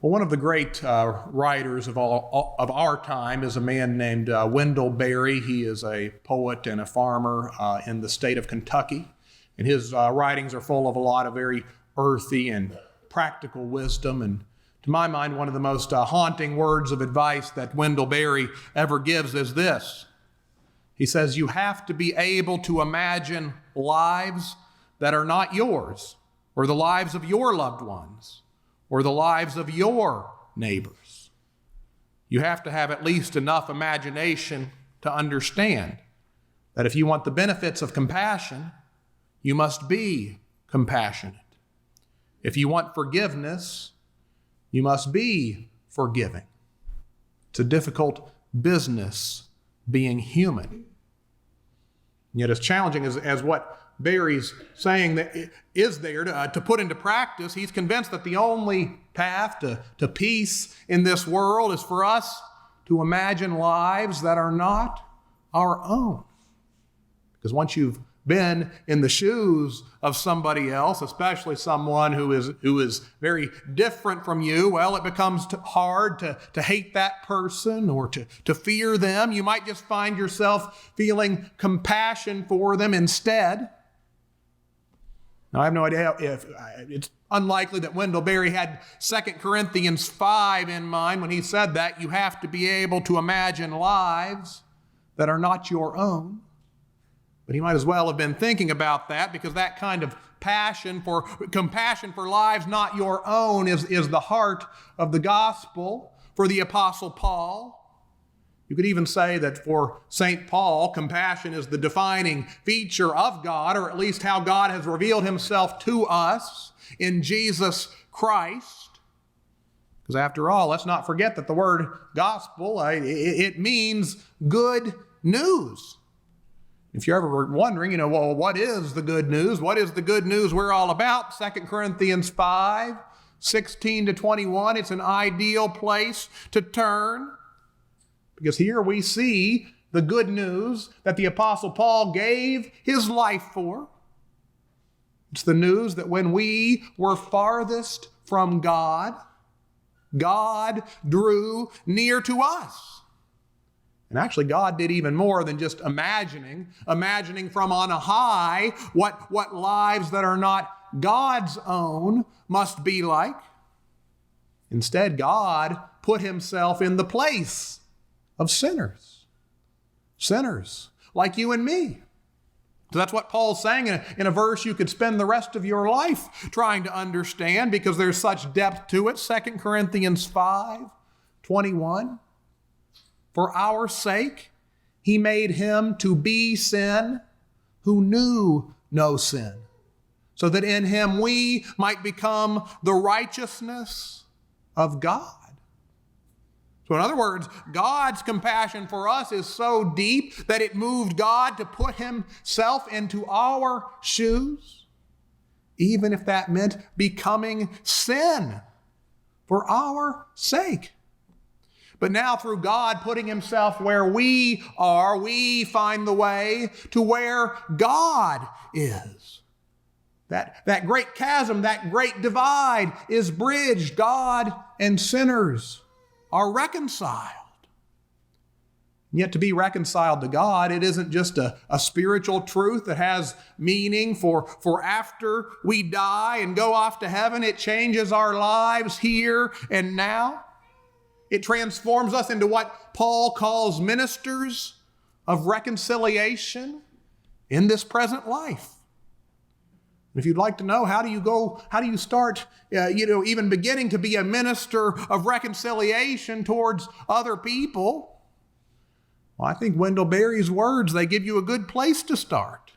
Well, one of the great writers of our time is a man named Wendell Berry. He is a poet and a farmer in the state of Kentucky, and his writings are full of a lot of very earthy and practical wisdom. And to my mind, one of the most haunting words of advice that Wendell Berry ever gives is this. He says, "You have to be able to imagine lives that are not yours, or the lives of your loved ones, or the lives of your neighbors. You have to have at least enough imagination to understand that if you want the benefits of compassion, you must be compassionate. If you want forgiveness, you must be forgiving. It's a difficult business being human." And yet as challenging as what Berry's saying that is there to put into practice, he's convinced that the only path to peace in this world is for us to imagine lives that are not our own. Because once you've been in the shoes of somebody else, especially someone who is very different from you, well, it becomes hard to hate that person or to fear them. You might just find yourself feeling compassion for them instead. Now, I have no idea if it's unlikely that Wendell Berry had 2 Corinthians 5 in mind when he said that. You have to be able to imagine lives that are not your own. But he might as well have been thinking about that, because that kind of compassion for lives not your own is the heart of the gospel for the Apostle Paul. You could even say that for St. Paul, compassion is the defining feature of God, or at least how God has revealed himself to us in Jesus Christ. Because after all, let's not forget that the word gospel, it means good news. If you're ever wondering, well, what is the good news? What is the good news we're all about? 2 Corinthians 5, 16 to 21, it's an ideal place to turn. Because here we see the good news that the Apostle Paul gave his life for. It's the news that when we were farthest from God, God drew near to us. And actually, God did even more than just imagining from on a high what lives that are not God's own must be like. Instead, God put himself in the place of sinners like you and me. So that's what Paul's saying in a verse you could spend the rest of your life trying to understand, because there's such depth to it. 2 Corinthians 5:21. For our sake, he made him to be sin who knew no sin, so that in him we might become the righteousness of God. So in other words, God's compassion for us is so deep that it moved God to put himself into our shoes, even if that meant becoming sin for our sake. But now through God putting himself where we are, we find the way to where God is. That great chasm, that great divide is bridged. God and sinners are reconciled. And yet to be reconciled to God, it isn't just a spiritual truth that has meaning for after we die and go off to heaven. It changes our lives here and now. It transforms us into what Paul calls ministers of reconciliation in this present life. If you'd like to know how do you start, even beginning to be a minister of reconciliation towards other people? Well, I think Wendell Berry's words, they give you a good place to start.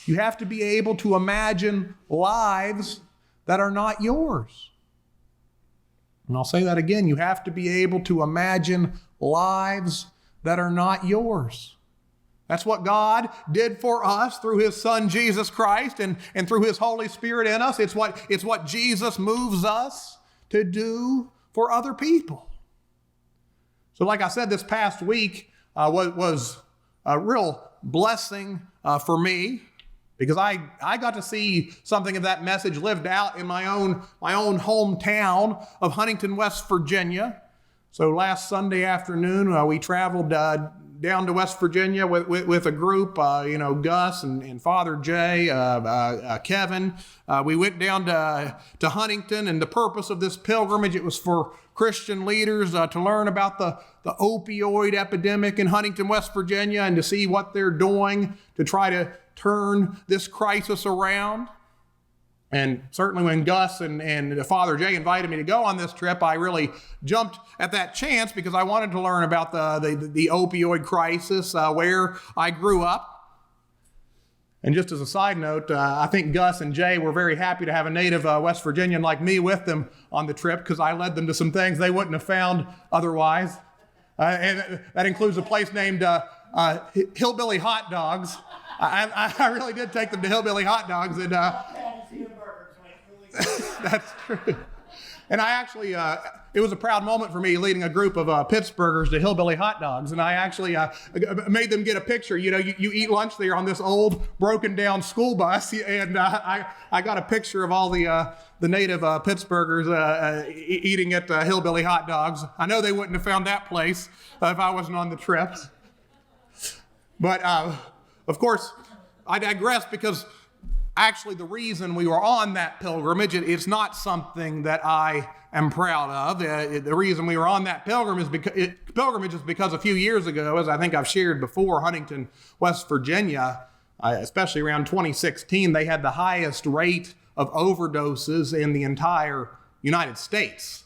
You have to be able to imagine lives that are not yours. And I'll say that again, you have to be able to imagine lives that are not yours. That's what God did for us through his Son, Jesus Christ, and through his Holy Spirit in us. It's what Jesus moves us to do for other people. So like I said, this past week was a real blessing for me, because I got to see something of that message lived out in my own hometown of Huntington, West Virginia. So last Sunday afternoon, we traveled down to West Virginia with a group, Gus and Father Jay, Kevin. We went down to Huntington, and the purpose of this pilgrimage, it was for Christian leaders to learn about the opioid epidemic in Huntington, West Virginia, and to see what they're doing to try to turn this crisis around. And certainly when Gus and Father Jay invited me to go on this trip, I really jumped at that chance because I wanted to learn about the opioid crisis where I grew up. And just as a side note, I think Gus and Jay were very happy to have a native West Virginian like me with them on the trip because I led them to some things they wouldn't have found otherwise. And that includes a place named Hillbilly Hot Dogs. I really did take them to Hillbilly Hot Dogs, and that's true. And I actually, it was a proud moment for me leading a group of Pittsburghers to Hillbilly Hot Dogs. And I actually made them get a picture. You eat lunch there on this old broken down school bus. And I got a picture of all the native Pittsburghers eating at Hillbilly Hot Dogs. I know they wouldn't have found that place if I wasn't on the trip. But of course, I digress because actually, the reason we were on that pilgrimage, it's not something that I am proud of. The reason we were on that pilgrimage is because a few years ago, as I think I've shared before, Huntington, West Virginia, especially around 2016, they had the highest rate of overdoses in the entire United States.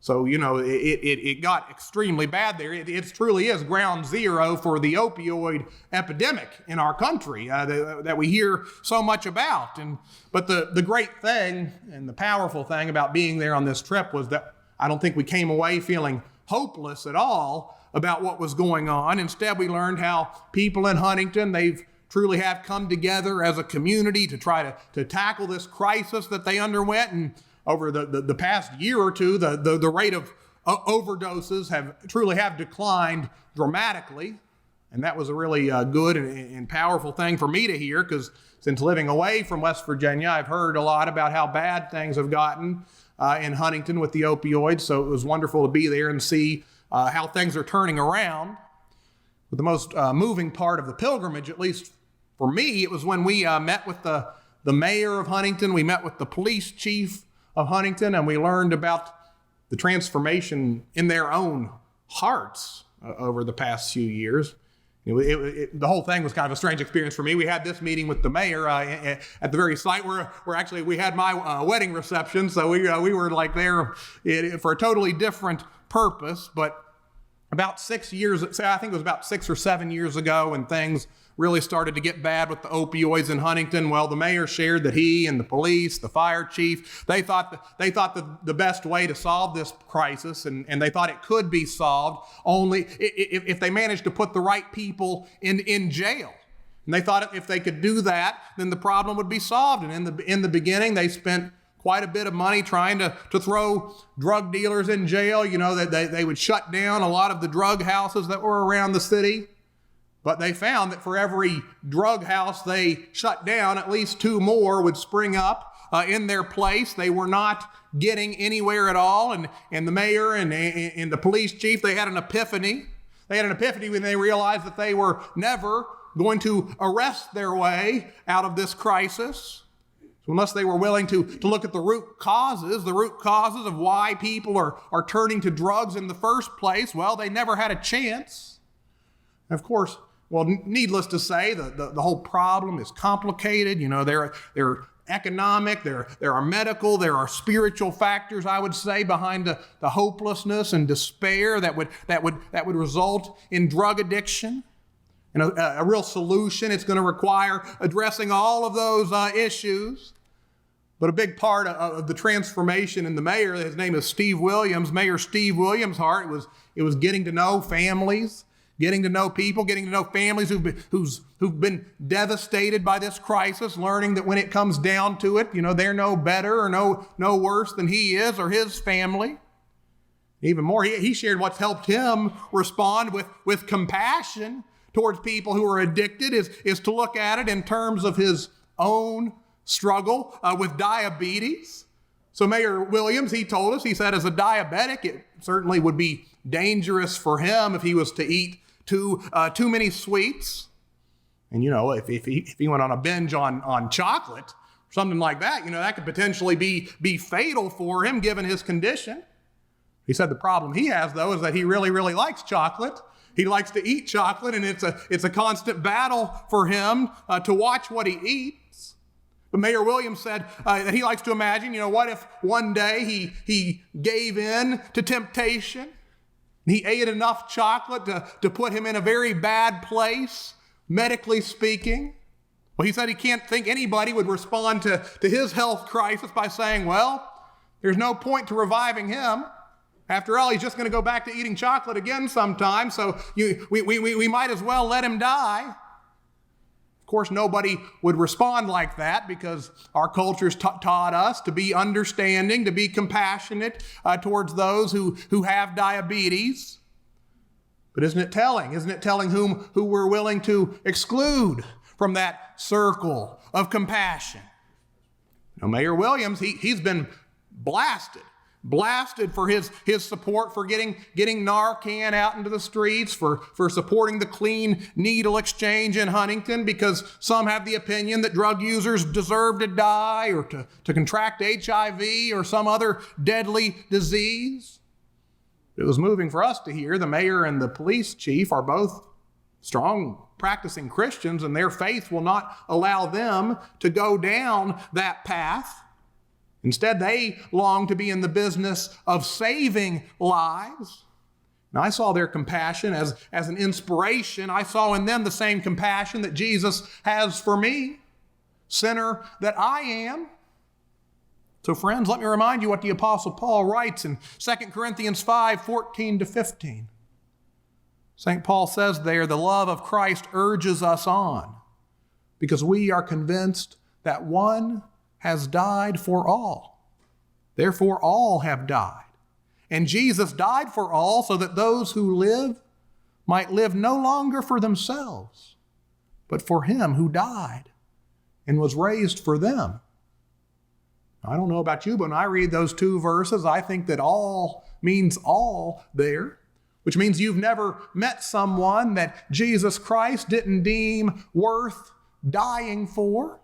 So, it got extremely bad there. It truly is ground zero for the opioid epidemic in our country that we hear so much about. But the great thing and the powerful thing about being there on this trip was that I don't think we came away feeling hopeless at all about what was going on. Instead, we learned how people in Huntington, they've truly have come together as a community to try to tackle this crisis that they underwent. And over the past year or two, the rate of overdoses truly have declined dramatically. And that was a really good and powerful thing for me to hear, because since living away from West Virginia, I've heard a lot about how bad things have gotten in Huntington with the opioids. So it was wonderful to be there and see how things are turning around. But the most moving part of the pilgrimage, at least for me, it was when we met with the mayor of Huntington. We met with the police chief of Huntington, and we learned about the transformation in their own hearts over the past few years. The whole thing was kind of a strange experience for me. We had this meeting with the mayor at the very site where actually we had my wedding reception, so we were like there for a totally different purpose. But about 6 years, I think it was about 6 or 7 years ago, when things really started to get bad with the opioids in Huntington, well, the mayor shared that he and the police, the fire chief, they thought the best way to solve this crisis, and they thought it could be solved only if they managed to put the right people in jail. And they thought if they could do that, then the problem would be solved. And in the beginning, they spent quite a bit of money trying to throw drug dealers in jail. That they would shut down a lot of the drug houses that were around the city. But they found that for every drug house they shut down, at least 2 more would spring up in their place. They were not getting anywhere at all. And the mayor and the police chief, they had an epiphany. They had an epiphany when they realized that they were never going to arrest their way out of this crisis. So unless they were willing to look at the root causes of why people are turning to drugs in the first place, well, they never had a chance. And of course, well, needless to say, the whole problem is complicated. There are economic, there are medical, there are spiritual factors, I would say, behind the hopelessness and despair that would result in drug addiction. And a real solution, it's going to require addressing all of those issues. But a big part of the transformation in the mayor, his name is Steve Williams, Mayor Steve Williams' heart, it was getting to know families, getting to know people, getting to know families who've been devastated by this crisis, learning that when it comes down to it, they're no better or no worse than he is or his family. Even more, he shared what's helped him respond with compassion towards people who are addicted is to look at it in terms of his own struggle with diabetes. So Mayor Williams, he told us, he said as a diabetic, it certainly would be dangerous for him if he was to eat too many sweets. And, if he went on a binge on chocolate, something like that, that could potentially be fatal for him given his condition. He said the problem he has, though, is that he really, really likes chocolate. He likes to eat chocolate, and it's a constant battle for him to watch what he eats. But Mayor Williams said that he likes to imagine, what if one day he gave in to temptation? He ate enough chocolate to put him in a very bad place, medically speaking. Well, he said he can't think anybody would respond to his health crisis by saying, well, there's no point to reviving him. After all, he's just going to go back to eating chocolate again sometime, so we might as well let him die. Of course, nobody would respond like that because our culture's taught us to be understanding, to be compassionate towards those who have diabetes. But isn't it telling? Isn't it telling who we're willing to exclude from that circle of compassion? Mayor Williams, he's been blasted for his support for getting Narcan out into the streets, for supporting the clean needle exchange in Huntington, because some have the opinion that drug users deserve to die or to contract HIV or some other deadly disease. It was moving for us to hear the mayor and the police chief are both strong practicing Christians, and their faith will not allow them to go down that path. Instead, they long to be in the business of saving lives. And I saw their compassion as an inspiration. I saw in them the same compassion that Jesus has for me, sinner that I am. So friends, let me remind you what the Apostle Paul writes in 2 Corinthians 5:14-15. St. Paul says there, the love of Christ urges us on, because we are convinced that one has died for all. Therefore, all have died. And Jesus died for all so that those who live might live no longer for themselves, but for him who died and was raised for them. I don't know about you, but when I read those two verses, I think that all means all there, which means you've never met someone that Jesus Christ didn't deem worth dying for.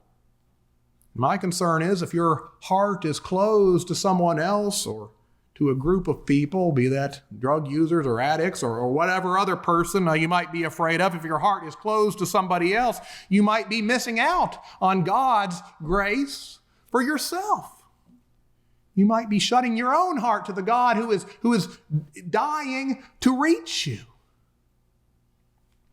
My concern is if your heart is closed to someone else or to a group of people, be that drug users or addicts or whatever other person you might be afraid of, if your heart is closed to somebody else, you might be missing out on God's grace for yourself. You might be shutting your own heart to the God who is dying to reach you.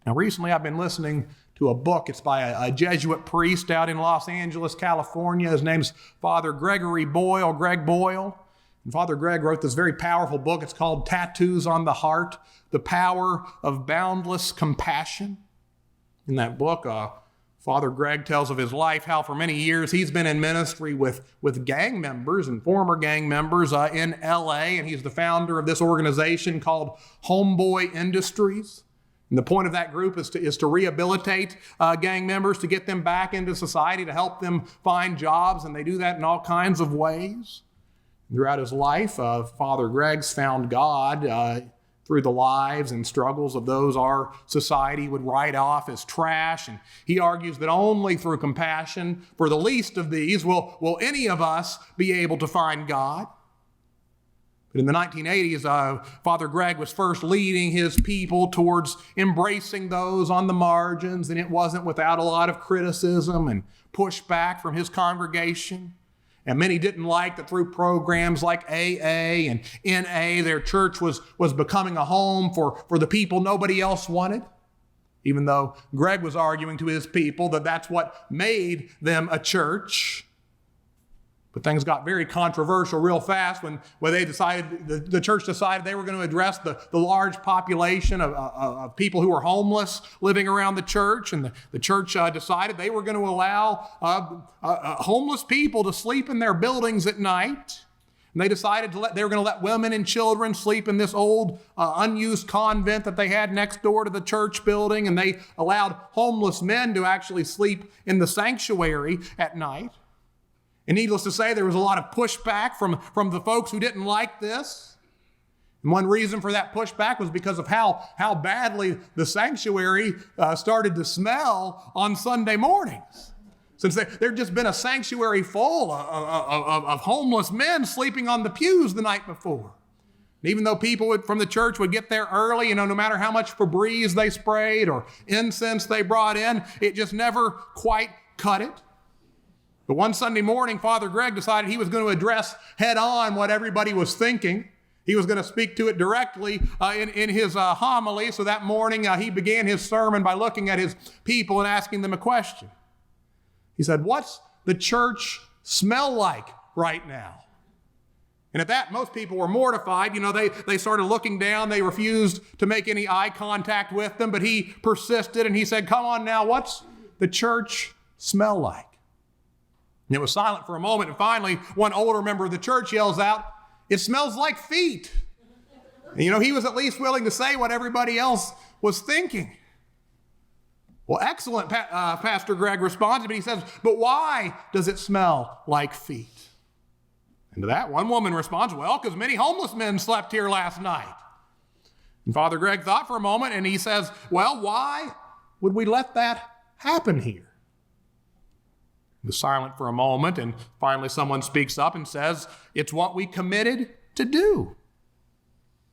Now, recently I've been listening to a book. It's by a Jesuit priest out in Los Angeles, California. His name's Father Greg Boyle. And Father Greg wrote this very powerful book. It's called Tattoos on the Heart, The Power of Boundless Compassion. In that book, Father Greg tells of his life, how for many years he's been in ministry with gang members and former gang members in LA, and he's the founder of this organization called Homeboy Industries. And the point of that group is to rehabilitate gang members, to get them back into society, to help them find jobs, and they do that in all kinds of ways. Throughout his life, Father Greg's found God through the lives and struggles of those our society would write off as trash. And he argues that only through compassion for the least of these will any of us be able to find God. But in the 1980s, Father Greg was first leading his people towards embracing those on the margins, and it wasn't without a lot of criticism and pushback from his congregation. And many didn't like that through programs like AA and NA, their church was becoming a home for the people nobody else wanted, even though Greg was arguing to his people that that's what made them a church. But things got very controversial real fast when they decided, the church decided they were going to address the large population of people who were homeless living around the church. And the church decided they were going to allow homeless people to sleep in their buildings at night. And they decided they were going to let women and children sleep in this old unused convent that they had next door to the church building. And they allowed homeless men to actually sleep in the sanctuary at night. And needless to say, there was a lot of pushback from the folks who didn't like this. And one reason for that pushback was because of how badly the sanctuary started to smell on Sunday mornings. Since there'd just been a sanctuary full of homeless men sleeping on the pews the night before. And even though people from the church would get there early, no matter how much Febreze they sprayed or incense they brought in, it just never quite cut it. But one Sunday morning, Father Greg decided he was going to address head on what everybody was thinking. He was going to speak to it directly in his homily. So that morning, he began his sermon by looking at his people and asking them a question. He said, "What's the church smell like right now?" And at that, most people were mortified. They started looking down. They refused to make any eye contact with them, but he persisted and he said, "Come on now, what's the church smell like?" And it was silent for a moment, and finally, one older member of the church yells out, "It smells like feet." And, he was at least willing to say what everybody else was thinking. "Well, excellent," Pastor Greg responded, but he says, "But why does it smell like feet?" And to that, one woman responds, "Well, because many homeless men slept here last night." And Father Greg thought for a moment, and he says, "Well, why would we let that happen here?" He was silent for a moment, and finally someone speaks up and says, "It's what we committed to do."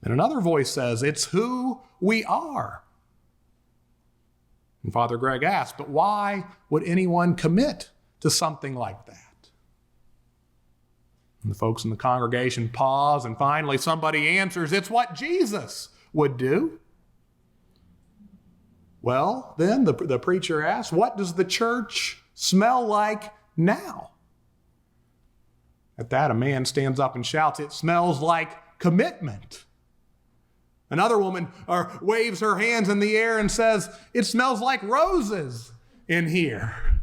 And another voice says, "It's who we are." And Father Greg asked, "But why would anyone commit to something like that?" And the folks in the congregation pause, and finally somebody answers, "It's what Jesus would do." Well, then the preacher asks, "What does the church smell like now?" At that, a man stands up and shouts, "It smells like commitment." Another woman waves her hands in the air and says, "It smells like roses in here."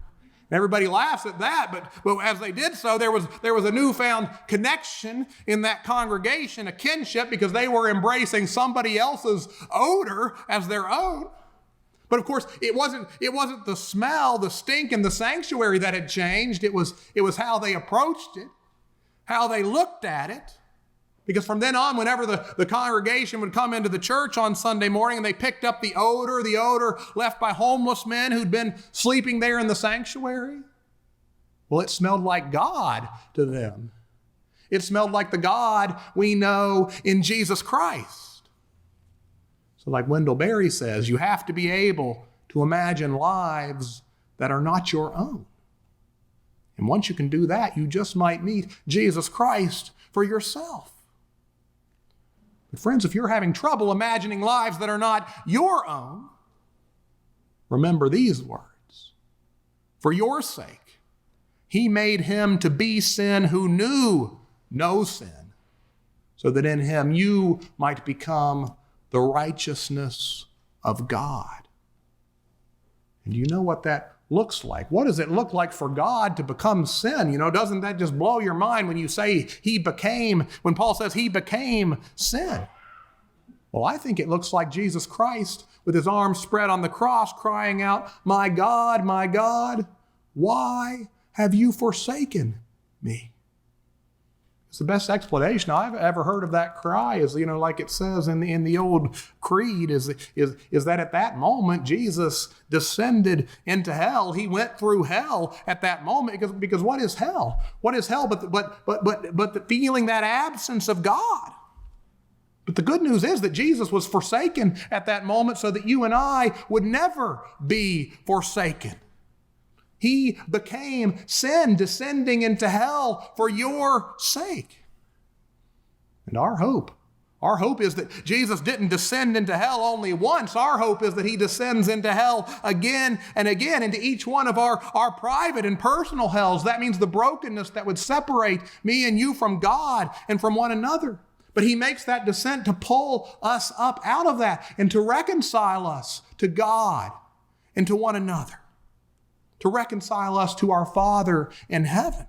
Everybody laughs at that, but as they did so, there was a newfound connection in that congregation, a kinship, because they were embracing somebody else's odor as their own. But of course, it wasn't the smell, the stink in the sanctuary that had changed. It was how they approached it, how they looked at it. Because from then on, whenever the congregation would come into the church on Sunday morning and they picked up the odor left by homeless men who'd been sleeping there in the sanctuary, well, it smelled like God to them. It smelled like the God we know in Jesus Christ. So like Wendell Berry says, you have to be able to imagine lives that are not your own. And once you can do that, you just might meet Jesus Christ for yourself. But friends, if you're having trouble imagining lives that are not your own, remember these words. For your sake, he made him to be sin who knew no sin, so that in him you might become the righteousness of God. And you know what that looks like? What does it look like for God to become sin? Doesn't that just blow your mind when you say when Paul says he became sin? Well, I think it looks like Jesus Christ with his arms spread on the cross crying out, my God, why have you forsaken me? It's the best explanation I've ever heard of that cry is, like it says in the old creed, is that at that moment, Jesus descended into hell. He went through hell at that moment because what is hell? What is hell but the feeling that absence of God? But the good news is that Jesus was forsaken at that moment so that you and I would never be forsaken. He became sin, descending into hell for your sake. And our hope is that Jesus didn't descend into hell only once. Our hope is that he descends into hell again and again, into each one of our private and personal hells. That means the brokenness that would separate me and you from God and from one another. But he makes that descent to pull us up out of that and to reconcile us to God and to one another, to reconcile us to our Father in heaven.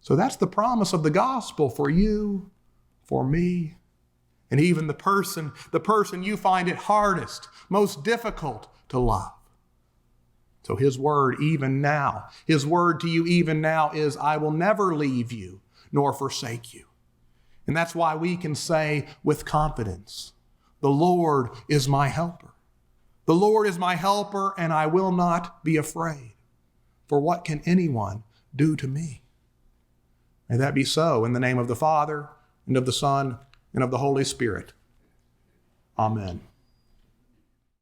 So that's the promise of the gospel for you, for me, and even the person you find it hardest, most difficult to love. So his word even now, his word to you even now is, I will never leave you nor forsake you. And that's why we can say with confidence, the Lord is my helper. The Lord is my helper, and I will not be afraid. For what can anyone do to me? May that be so in the name of the Father, and of the Son, and of the Holy Spirit. Amen.